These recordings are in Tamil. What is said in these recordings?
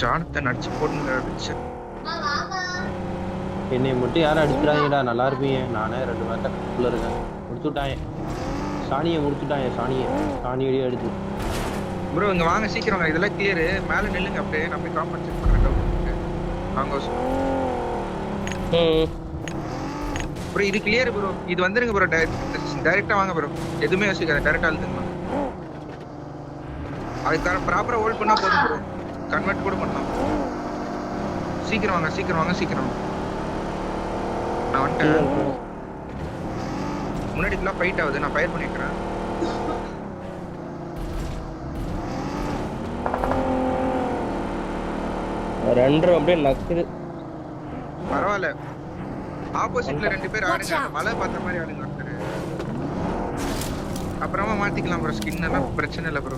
ஜானத்தன் அடிச்சு போட்டுங்க வச்சு. என்னை மட்டும் யாரும் அடிச்சுடாங்கடா, நல்லா இருப்பீங்க. நானே 2 மேட்ச்ல இருக்கேன். முடிச்சுட்டாங்க சாணியை, முடிச்சுட்டாங்க சாணி அடி அடிச்சு. ப்ரோ இங்க வாங்க சீக்கிரம் வாங்க, இதெல்லாம் கிளியர். மேல நில்லுங்க அப்படியே, நம்ம காம்பவுண்ட் செக் பண்றேன். வாங்க ப்ரோ, இது கிளியர் ப்ரோ. இது வந்துருங்க ப்ரோ, டைரக்டா வாங்க ப்ரோ, எதுவுமே யோசிக்காத, டைரக்டா அழுத்துங்க. அதுக்கான ப்ராப்பரா ஹோல்ட் பண்ணா போதும் ப்ரோ, கன்வெர்ட் கூட பண்ணலாம். சீக்கிரம் வாங்க சீக்கிரம் வாங்க சீக்கிரம். நான் வந்துட்டேன். முன்னாடி ஃபுல்லா ஃபைட் ஆகுது, நான் ஃபயர் பண்ணிக்கிறேன். ரெண்டரை அப்படியே நக்குது. பரவாயில்ல, ஆப்போசிட்ல 2 பேர் ஆடுங்க, மழை பார்த்த மாதிரி ஆடுங்க. அப்புறமா மாத்திக்கலாம் ப்ரோ, ஸ்கின் எல்லாம் பிரச்சனை இல்லை ப்ரோ.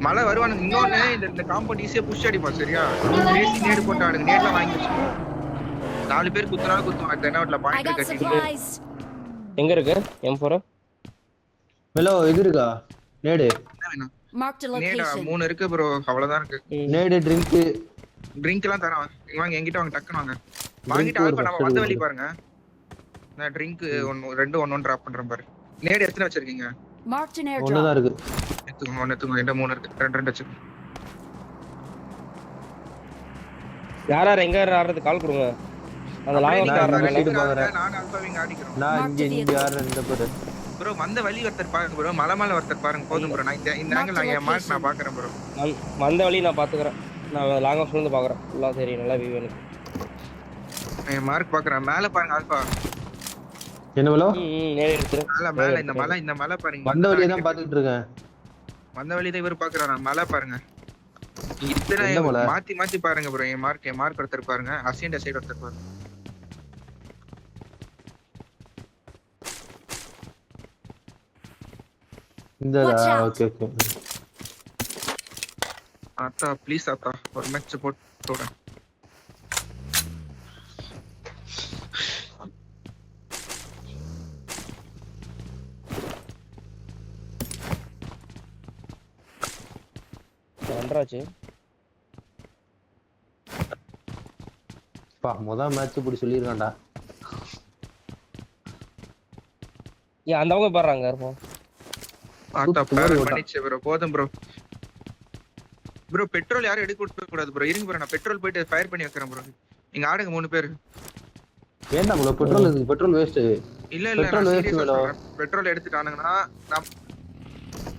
மழை வருவானுங்க. இன்னொன்னு, இந்த காம்பவுண்ட் ஈஸியா புஷ் அடிப்பா. சரியா, பேசி நேடு போட்டு ஆடுங்க. நேட்ல வாங்கி வச்சுக்கோங்க. 4 பேர் குத்துனாலும் குத்தும். அந்த நோட்ல பாயிண்ட் கட்டிட்டு. எங்க இருக்கு M4? ஹலோ, இது இருக்கா நேடு? என்ன வேணும்? நேடா 3 இருக்கு ப்ரோ, அவ்வளவுதான் இருக்கு. நேடு, ட்ரிங்க் எல்லாம் தரேன். வாங்க என்கிட்ட வாங்க, டக்குன்னு வாங்க. வாங்கிட்டு ஆல்பா நம்ம வந்த வழி பாருங்க. நான் ட்ரிங்க் 1 டிராப் பண்றேன் பாரு. நேடு எத்தனை வச்சிருக்கீங்க? ஒண்ணுதான் இருக்கு. எடுத்துக்கோங்க. என்கிட்ட 3 இருக்கு. 2 வச்சிருக்கேன். யார் எங்க ஆடுறது கால் கொடுங்க. அந்த லாங் ஆடுறேன். நான் ஆல்பாவிங்க ஆடிக்கிறோம். நான் இங்க யார் 2 பேர் ப்ரோ, வந்த வழி ஒருத்தர் பாருங்க ப்ரோ, மலை ஒருத்தர் பாருங்க. போதும் ப்ரோ, நான் இந்த ஆங்கிள் நான் என் மார்க் நான் பாக்குறேன் ப்ரோ. வந்த வழி நான் பாத்துக்கறேன். நான் லாங் ஆஃப்ல இருந்து பாக்குறேன். ஃபுல்லா சரி, நல்லா வியூ எனக்கு. என் மார்க் பாக்குறேன். மேல பாருங்க ஆல்பா. என்ன ப்ரோ? நேரே எடுத்துரு. மேல இந்த மலை பாருங்க. வந்த வழியை தான் பாத்துட்டு இருக்கேன். வந்த வழி தான் இவர் பாக்குறாரு. மலை பாருங்க. இத்தனை மாத்தி பாருங்க ப்ரோ. என் மார்க் ஒருத்தர் பாருங்க. அசியன்ட் சைடு ஒருத்தர் பாருங்க. இந்த ஓகே. ஆத்தா ப்ளீஸ் ஆத்தா, ஒரு மேட்ச் போட்டு ரன்ராச்சு. முதல் மேட்ச் இப்படி சொல்லிருக்கான்டா. அந்த அவங்க பாடுறாங்க இருப்போம். ஆத்தா பண்ணிச்சு ப்ரோ. போதும் ப்ரோ. ப்ரோ பெட்ரோல் யாரும் எடுக்க கூடாது ப்ரோ. இருங்க ப்ரோ, நான் பெட்ரோல் போயிட்டு ஃபயர் பண்ணி வைக்கிறேன் ப்ரோ. நீங்க ஆடுங்க 3 பேர். வேண்டாம் ப்ரோ, பெட்ரோல் வேஸ்ட். இல்ல பெட்ரோல் எடுத்துட்டானுங்கன்னா நான்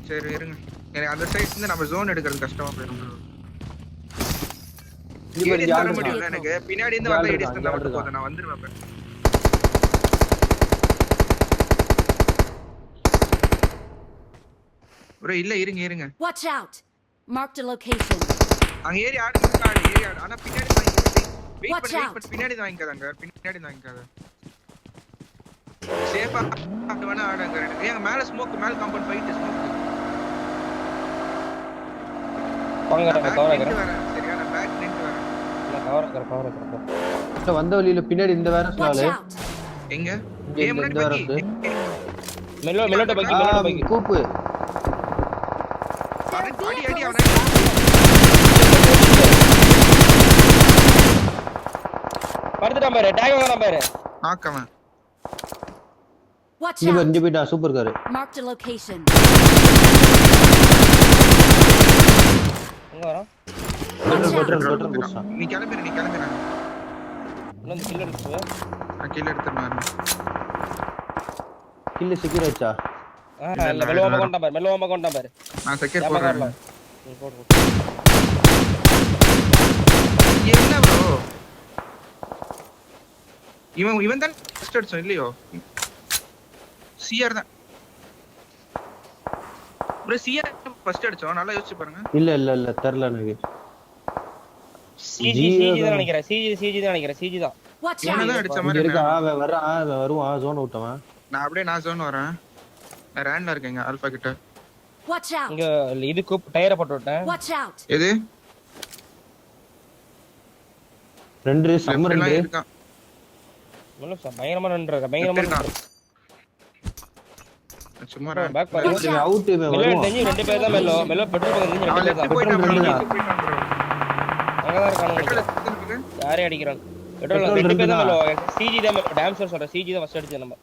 சரி இருங்க. எனக்கு அந்த சைடுல இருந்து நம்ம ஜோன் எடுக்கிறது கஷ்டமா போயிடும் ப்ரோ. இது வர முடியல எனக்கு. பின்னாடி இருந்து வந்த ஏடிஸ் தான் வந்து போறேன். நான் வந்துருவேன் ப்ரோ. ப்ரோ இல்ல இருங்க. Watch out. Marked a location. அங்க ஏறி ஆடுங்க. ஆனா பின்னாடி வெயிட் பண்ணி பின்னாடி வாங்கிக்காதங்க. பின்னாடி வாங்கிக்காத. சேஃபா ஆடுவானா ஆடுங்க. ஏங்க மேல ஸ்மோக், மேல காம்பவுண்ட் ஃபைட் ஸ்மோக். வாங்க நான் கவர் ஆகறேன். சரியா, நான் பேக் நின்னு வரேன். நான் கவர் ஆகறேன். வந்த வழியில பின்னாடி இந்த வேற ஸ்லால எங்க முன்னாடி பக்கி மெல்லோட்ட பக்கி கூப்பு. அடி அவனை படுத்துட்டான் பாரு. டேக் வாங்கறான் பாரு. ஆக்கவன். Watch out. இங்க போய்டா. Super car. Marked a location. எங்க வரான்? பெட்ரோல் போடுறா. நீ கிளம்பு. இன்னும் கில் எடுத்துவா. நான் கில் எடுத்துறேன். கில் செக்யூர் ஆச்சா? இல்ல மெல்லோமா கொண்டான் பாரு. நான் செக்யூர் போறேன். போடு. என்ன ப்ரோ, இவன் தான் ஃபர்ஸ்ட் அடிச்சோம் இல்லையோ? சிஆர் தான் ப்ரோ. CR first அடிச்சோம். நல்லா யோசிச்சு பாருங்க. இல்ல தெரியல எனக்கு. சிஜி தான் நினைக்கிறேன். சிஜி தான். என்னதான் அடிச்ச மாதிரி இருக்கா? வருவான் ஜோன் விட்டவன். நான் அப்படியே ஜோன் வரேன். நான் ரேண்ட்ல இருக்கேங்க ஆல்பா கிட்ட. Watch out. இங்க இதுக்கு டயரை போட்டு விட்டேன். Watch out. எது 2 சம்மர் 2 இருக்கான். பயங்கரமா சும்மா பேக் பாரு. அவுட் மெல்லோ தெரிஞ்சு 2 பேர் தான். மெல்லோ பெட்ரோல் பக்கம் தெரிஞ்சு 2 பேர் தான். அங்கதான் இருக்கானுங்க பெட்ரோல் நினைக்கிறேன். எத்தனை இருக்கு? யாரே அடிக்கிறான் பெட்ரோல் பெட்ரோல் 2 பேர் தான் இருக்குதா? மேல சிஜி தான் மேல டேம் சார் சொல்றேன் சிஜி தான் ஃபர்ஸ்ட் அடிச்சது நம்ம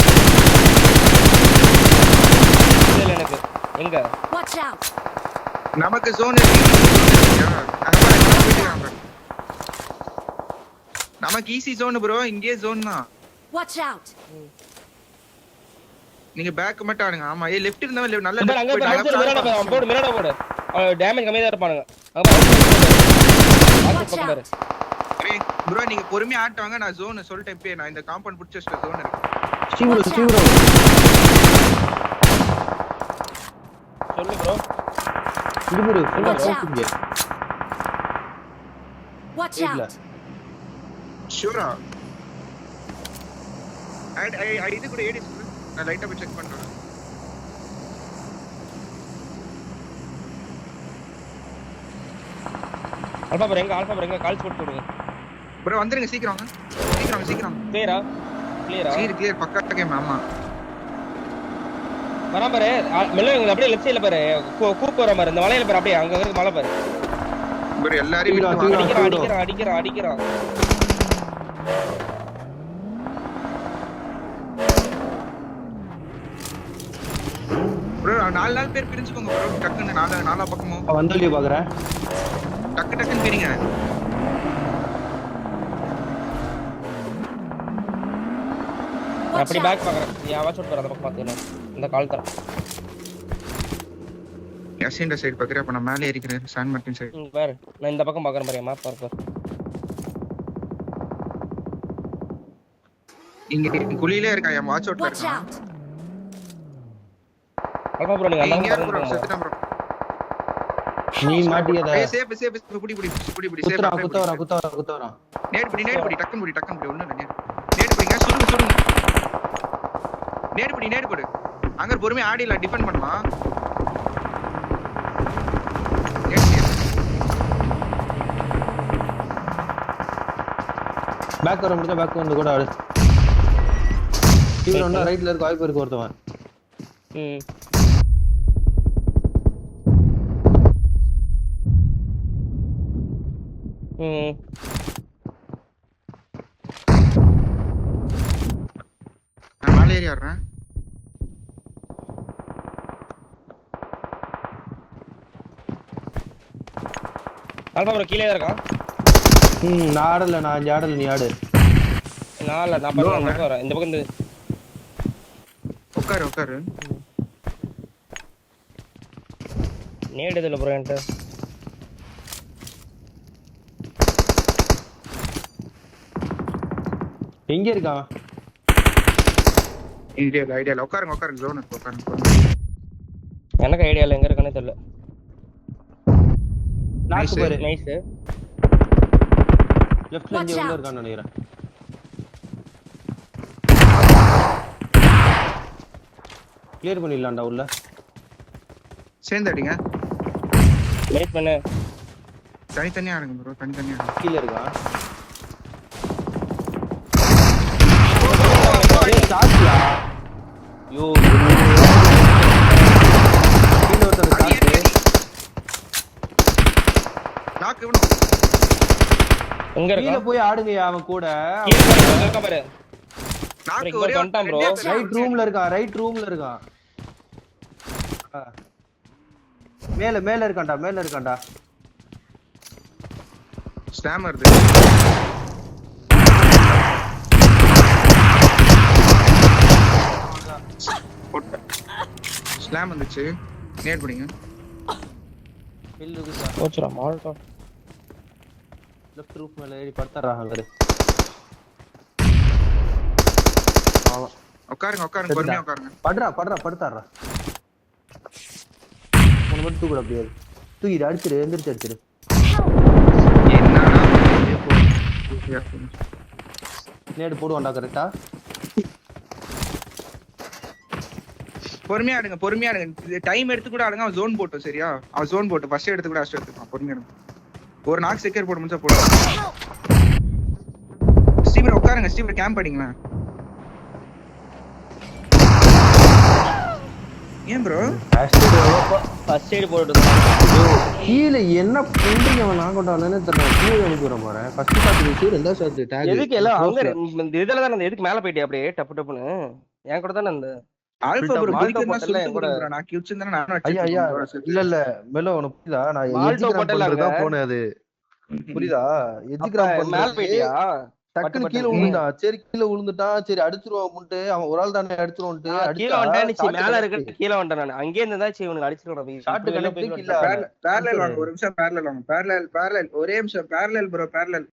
இல்ல எனக்கு எங்க Watch out! நமக்கு zone நமக்கு ஈஸி zone ப்ரோ இங்கே zone தான் Watch out! நீங்க பேக் மட்டும் ஆடுங்க ஆமா ஏ லெஃப்ட் இருந்தா நல்ல இப்ப அங்க போய் அடிச்சு மிரட போடு டேமேஜ் கம்மியா தான் இருப்பானுங்க அங்க Watch out! ப்ரோ நீங்க பொறுமையா ஆட்டுவாங்க நான் zone சொல்லிட்டேன் இப்பவே நான் இந்த காம்பவுண்ட் புடிச்ச zone இருக்கு ஸ்டீவ் Watch ஸ்டீவ் சொல்லு ப்ரோ இது ஃபுல்லா Watch out. போட்டுங்க Watch இல்ல. out! ஷூரா இது கூட ஏடி சொல்லு நான் லைட்டா போய் செக் பண்றேன் ஆல்பா ப்ரோ எங்க கால்ஸ் போட்டு விடுங்க ப்ரோ வந்துருங்க சீக்கிரம் சீக்கிரம் கிளியரா கிளியர் பக்கா கேம் ஆமா வரா பாரு மெல்ல அப்படியே லெஃப்ட் சைடுல பாரு கூப் வர மாதிரி இந்த மலையில பாரு அப்படியே அங்க இருக்கு மலை பாரு ப்ரோ எல்லாரையும் விட்டு வாங்க. அடிக்கிறான் ப்ரோ நாலு பேர் பிரிஞ்சுக்கோங்க ப்ரோ டக்குன்னு நாலா பக்கமும் வந்தலியே பாக்குறேன் டக்குன்னு பிரிங்க Watch அப்படி out! பேக் பாக்குறேன் யாவாச்சும் விட்டு அந்த பக்கம் பாத்துறேன் இந்த கால் தர எஸ்என்ட சைடு பாக்குறேன் அப்ப நான் மேலே ஏறிக்கிறேன் சான் மார்டின் சைடு பாரு நான் இந்த பக்கம் பாக்குறேன் பாரு மேப் பாரு இங்க குழியிலே இருக்கா என் வாட்ச் அவுட்ல Watch இருக்கான் out! ஆல்பா ப்ரோ நீங்க அந்த இங்க பக்கம் ப்ரோ பாருங்க செத்துட்டான் ப்ரோ நீ மாட்டியத சேஃப் புடி குத்த வரான் நேட் புடி டக்கன் புடி ஒண்ணு இல்ல நேட் புடிங்க சுடுங்க நேட் புடி அங்க பொறுமையா ஆடில டிஃபெண்ட் பண்ணலாம் பேக் வர முடிஞ்சா பேக் வந்து கூட ஆடு ஸ்டீவ் ஒண்ணா ரைட்ல இருக்க வாய்ப்பு இருக்கு ஒருத்தவன் நான் மேலே ஏறி ஆடுறேன் ஆல்பா ப்ரோ கீழே தான் இருக்கான் நான் ஆடல நான் அஞ்சு ஆடல நீ ஆடு நான் பாருங்க வரேன் இந்த பக்கம் இந்த உட்காரு நேடுதுல ப்ரோ என்கிட்ட எங்க இருக்கான் ஐடியால உட்காருங்க ஜோன் இருக்கு உட்காருங்க எனக்கு ஐடியா இல்ல எங்க இருக்கானே தெரியல நாக்கு பாரு நைஸ் லெஃப்ட்ல இங்க உள்ள இருக்கான்னு நினைக்கிறேன் கிளியர் பண்ணிடலாம்டா உள்ள சேர்ந்து அடிங்க வெயிட் பண்ணு தனித்தனியா ஆடுங்க ப்ரோ தனித்தனியா ஆடுங்க கீழ இருக்கான் ஏய் சாத்தியா யோ கீழ ஒருத்தர் சாத்து நாக்கு இவனும் எங்க கீழ இருக்கான் போய் ஆடுங்கயா அவன் கூட கீழ இருக்க பாரு நாக்கு இங்க ஒரே வந்துட்டான் bro. ரைட் ரூம்ல இருக்கான் ஆ. மேல இருக்கான்டா ஸ்டாம் வருது ஸ்லாம் வந்துச்சு நேட் பிடிங்க ஹில் இருக்குடா போச்சுடா மால்டா லெஃப்ட் ரூஃப் மேல ஏறி படுத்துறா அங்க உட்காருங்க பொறுமையா உட்காருங்க படுத்தாடுறா உன மட்டும் தூக்குற அப்படியே தூக்கிடு அடிச்சிரு எந்திரிச்சு அடிச்சிரு நேடு போடுவான்டா கரெக்டா பொறுமையா ஆடுங்க டைம் எடுத்து கூட ஆடுங்க அவன் ஜோன் போட்டோம் சரியா அவன் ஜோன் போட்டு ஃபர்ஸ்ட் எடுத்து கூட ஃபர்ஸ்ட் எடுத்துப்பான் பொறுமையா ஆடுங்க ஒரு நாக் செகண்ட் போட முடிஞ்சா போடுங்க ஸ்டீவர் உட்காருங்க ஸ்டீவர் கேம்ப் அடிங்களா ஏன் ப்ரோ ஃபர்ஸ்ட் எய்ட் போட்டுட்டு கீழே என்ன பண்றீங்க அவன் நான் கொண்டாடுனே தெரியல. கீழே அனுப்பிடுற போறேன். ஃபர்ஸ்ட் ஷாட் வச்சு ரெண்டாவது ஷாட் டேக். எதுக்கு எல்லாம் அங்க இந்த இதுல தானே அந்த எதுக்கு மேல போயிட்டே அப்படியே டப்பு டப்புன்னு என் கூட தானே அந்த ஆல்பா ப்ரோ மால்டோ குடிக்கிறனா போட்டல சொல்லிட்டு என் கூட ப்ரோ நான் கியூச்சிந்தா நான் ஐயா ஐயா இல்ல இல்ல மெல்ல உனக்கு புரியுதா? நான் மால்டோ எஜிகிராம் போட்டல பண்றதா அங்க. போனேன். அது புரியுதா? அப்ப எஜிகிராம் மேல பண்றது போயிட்டியா டக்குன்னு கீழே விழுந்துட்டான். சரி கீழே விழுந்துட்டான். சரி அடிச்சிருவான்ட்டு அவன் ஒரு ஆள் தானே அடிச்சிருவான்ட்டு நான் கீழே அடிச்சா வந்துட்டேன் மேல ஷாட் இருக்க கீழே வந்துட்டேன் நான் அங்கே இருந்தா இவனுக்கு அடிச்சிருக்கணும் ஷாட் கனெக்ட் இல்ல parallel வாங்க ஒரு நிமிஷம் parallel வாங்க parallel ஒரே நிமிஷம் parallel ப்ரோ parallel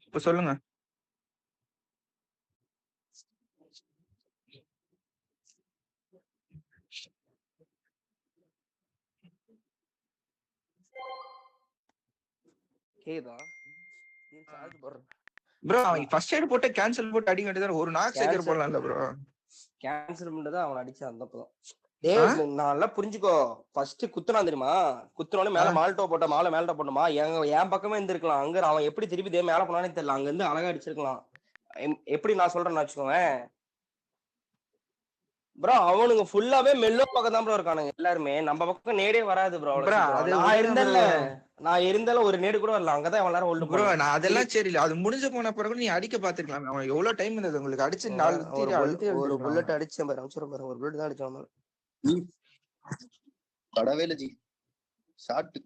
இப்ப சொல்லுங்க. கேதா சார்ஜ் போடுறேன் ப்ரோ அவன் ஃபர்ஸ்ட் எய்ட் போட்டு கேன்சல் போட்டு அடிக்க வேண்டியது ஒரு நாக் சேக்கர் போடலாம்ல ப்ரோ. கேன்சல் பண்ணது அவன் அடிச்சான் அந்தப்பதான். டேய் நல்லா புரிஞ்சுக்கோ. ஃபர்ஸ்ட் குத்துறான் தெரியுமா? குத்துறோனே மேல மால்டோ போட்ட மேல்டோ போட்டோமா என் பக்கமே இருந்திருக்கலாம். அங்க அவன் எப்படி திருப்பி மேல போனானே தெரியல. அங்க இருந்து அழகா அடிச்சிருக்கலாம். எப்படி நான் சொல்றேன்னு வச்சுக்கோவேன் ப்ரோ. அவனுங்க ஃபுல்லாவே மெல்லோ பக்கம் தான் ப்ரோ இருக்கானுங்க எல்லாருமே. நம்ம பக்கம் நேடே வராது ப்ரோ. நான் இருந்தாலும் ஒரு நேடு கூட வரல. அங்கதான் எல்லாரும் ஹோல்ட் ப்ரோ நான் அதெல்லாம் சரி இல்ல. அது முடிஞ்சு போன பிறகு நீ அடிக்க பாத்துக்கலாம். அவன் எவ்வளவு டைம் இருந்தது உங்களுக்கு அடிச்சு 4 ஒரு புல்லட் அடிச்சேன் பாரு. அம்சரம் பாரு ஒரு புல்லட் தான் அடிச்சான். படவே இல்ல ஜி ஷாட்